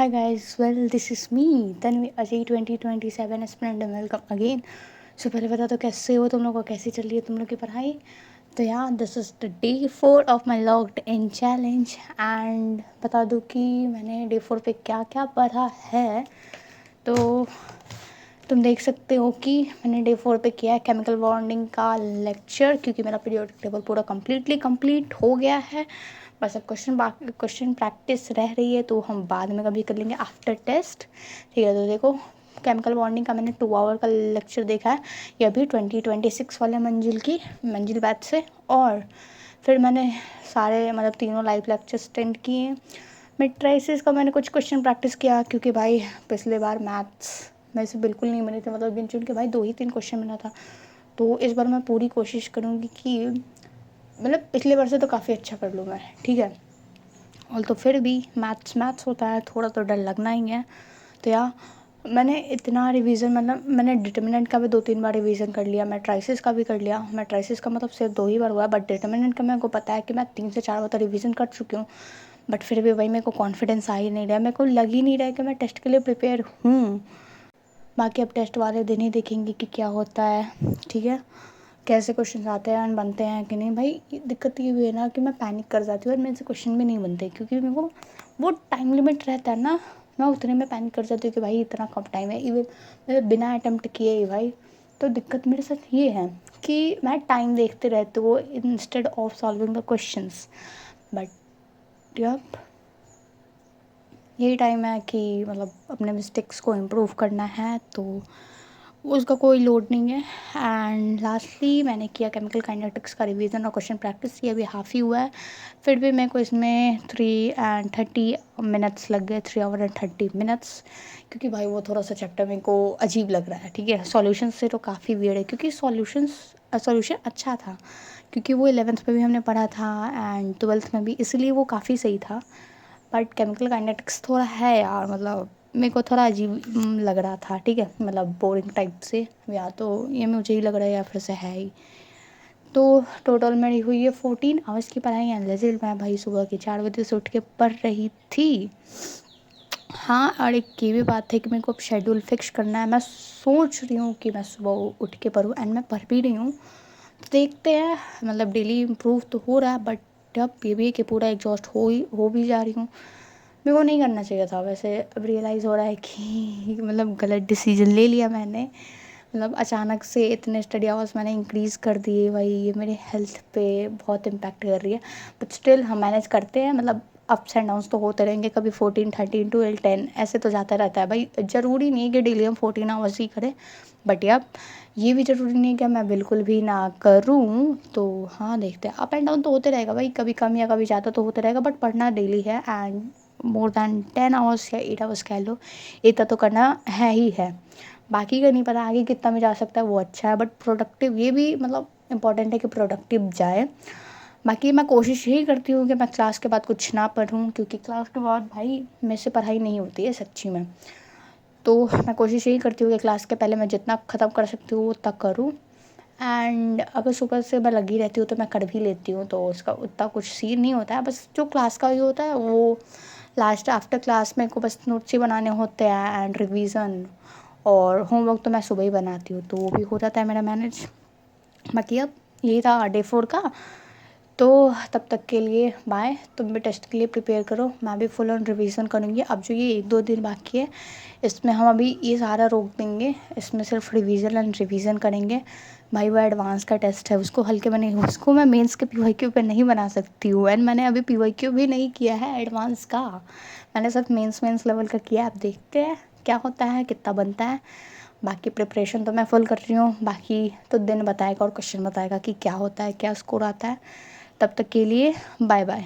Hi guys, well this is me Tanvi Ajay 2027 aspirant and welcome again. So पहले बता दो कैसे हो तुम लोग को, कैसी चल रही है तुम लोग की पढ़ाई. तो यार this is the day 4 of my locked in challenge and बता दूँ कि मैंने डे 4 पे क्या क्या पढ़ा है. तो तुम देख सकते हो कि मैंने डे 4 पे किया है केमिकल बॉन्डिंग का लेक्चर, क्योंकि मेरा पीरियोडिक टेबल पूरा कंप्लीट हो गया है. बस अब क्वेश्चन प्रैक्टिस रह रही है, तो हम बाद में कभी कर लेंगे आफ्टर टेस्ट. ठीक है, तो देखो केमिकल बॉन्डिंग का मैंने 2 आवर का लेक्चर देखा है. ये अभी 2026 वाले मंजिल बैच से. और फिर मैंने सारे मतलब तीनों लाइव लेक्चर्स अटेंड किए. मैट्रिसेस का मैंने कुछ क्वेश्चन प्रैक्टिस किया, क्योंकि भाई पिछले बार मैथ्स मेरे से बिल्कुल नहीं बने थे, मतलब गिन चुन के भाई 2 ही 3 क्वेश्चन बना था. तो इस बार मैं पूरी कोशिश करूँगी कि मतलब पिछले बार से तो काफ़ी अच्छा कर लूँ मैं. ठीक है, और तो फिर भी मैथ्स होता है, थोड़ा तो डर लगना ही है. तो यार मैंने इतना रिवीजन, मतलब मैंने डिटर्मिनेंट का भी 2-3 बार रिवीजन कर लिया, मैट्रिसेस का भी कर लिया. मैट्रिसेस का मतलब सिर्फ 2 ही बार हुआ है, बट डिटर्मिनेंट का मेरे को पता है कि मैं 3 से 4 बार तो रिवीजन कर चुकी हूँ. बट फिर भी भाई मेरे को कॉन्फिडेंस आ ही नहीं रहा, मेरे को लग ही नहीं रहा है कि मैं टेस्ट के लिए प्रिपेयर हूँ. बाकी अब टेस्ट वाले दिन ही देखेंगे कि क्या होता है. ठीक है, कैसे क्वेश्चन आते हैं एंड बनते हैं कि नहीं. भाई दिक्कत ये हुई है ना कि मैं पैनिक कर जाती हूँ और मेरे से क्वेश्चन भी नहीं बनते, क्योंकि मेरे को वो टाइम लिमिट रहता है ना, मैं उतने में पैनिक कर जाती हूँ कि भाई इतना कम टाइम है. इवन मतलब बिना अटेम्प्ट किए ही भाई. तो दिक्कत मेरे साथ ये है कि मैं टाइम देखते रहती हूँ instead of solving the questions. But yup यही टाइम है कि मतलब अपने मिस्टेक्स को इम्प्रूव करना है, तो उसका कोई लोड नहीं है. एंड लास्टली मैंने किया केमिकल काइनेटिक्स का रिवीजन और क्वेश्चन प्रैक्टिस. ये अभी हाफ़ ही हुआ है, फिर भी मेरे को इसमें 3 and 30 minutes लग गए, 3 hours and 30 minutes. क्योंकि भाई वो थोड़ा सा चैप्टर मेरे को अजीब लग रहा है. ठीक है, सॉल्यूशन से तो काफ़ी वियर्ड है, क्योंकि सॉल्यूशन अच्छा था, क्योंकि वो 11th में भी हमने पढ़ा था एंड 12th में भी, इसलिए वो काफ़ी सही था. बट केमिकल काइनेटिक्स थोड़ा है यार, मतलब मेरे को थोड़ा अजीब लग रहा था. ठीक है, मतलब बोरिंग टाइप से, या तो ये मुझे ही लग रहा है या फिर से है ही. तो टोटल मेरी हुई है 14 आवर्स की पढ़ाई एंड रिजल्ट मैं भाई सुबह के 4 बजे से उठ के पढ़ रही थी. हाँ, और एक ये भी बात है कि मेरे को अब शेड्यूल फिक्स करना है. मैं सोच रही हूँ कि मैं सुबह उठ के पढूँ एंड मैं पढ़ भी रही हूँ. तो देखते हैं, मतलब डेली इम्प्रूव तो हो रहा है, बट अब ये भी है कि पूरा एग्जॉस्ट हो भी जा रही हूँ. मेरे को नहीं करना चाहिए था वैसे. अब रियलाइज़ हो रहा है कि मतलब गलत डिसीजन ले लिया मैंने. मतलब अचानक से इतने स्टडी आवर्स मैंने इंक्रीज़ कर दिए भाई, ये मेरे हेल्थ पे बहुत इम्पैक्ट कर रही है. बट स्टिल हम मैनेज करते हैं, मतलब अप्स एंड डाउन्स तो होते रहेंगे. कभी 14, 13, 12, 10 ऐसे तो जाता रहता है भाई. ज़रूरी नहीं है कि डेली हम 14 आवर्स ही करें, बट यार ये भी ज़रूरी नहीं है कि मैं बिल्कुल भी ना करूँ. तो हाँ, देखते हैं, अप एंड डाउन तो होते रहेगा भाई, कभी कम या कभी ज़्यादा तो होते रहेगा. बट पढ़ना डेली है एंड मोर दैन 10 आवर्स या 8 आवर्स कह लो, इतना तो करना है ही है. बाकी का नहीं पता आगे कितना में जा सकता है, वो अच्छा है. बट प्रोडक्टिव ये भी मतलब इम्पॉर्टेंट है कि प्रोडक्टिव जाए. बाकी मैं कोशिश यही करती हूँ कि मैं क्लास के बाद कुछ ना पढूँ, क्योंकि क्लास के बाद भाई मेरे से पढ़ाई नहीं होती है सच्ची में. तो मैं कोशिश यही करती हूँ कि क्लास के पहले मैं जितना ख़त्म कर सकती हूँ उतना करूँ. एंड अगर सुबह से मैं लगी रहती हूँ तो मैं कर भी लेती हूँ, तो उसका उतना कुछ सीन नहीं होता है. बस जो क्लास का ही होता है वो लास्ट आफ्टर क्लास में को बस नोट्स ही बनाने होते हैं एंड रिवीजन. और होमवर्क तो मैं सुबह ही बनाती हूँ, तो वो भी हो जाता है मेरा मैनेज. बाकी अब यही था डे 4 का. तो तब तक के लिए बाय. तुम भी टेस्ट के लिए प्रिपेयर करो, मैं भी फुल ऑन रिवीजन करूँगी. अब जो ये 1-2 दिन बाकी है, इसमें हम अभी ये सारा रोक देंगे, इसमें सिर्फ रिवीजन करेंगे. भाई वो एडवांस का टेस्ट है, उसको हल्के में नहीं, उसको मैं मेंस के पीवाईक्यू पे नहीं बना सकती हूँ. एंड मैंने अभी पीवाईक्यू भी नहीं किया है एडवांस का, मैंने सिर्फ मेंस लेवल का किया है. अब देखते हैं क्या होता है, कितना बनता है. बाकी प्रिपरेशन तो मैं फुल कर रही हूँ, बाकी तो दिन बताएगा और क्वेश्चन बताएगा कि क्या होता है, क्या स्कोर आता है. तब तक के लिए बाय बाय.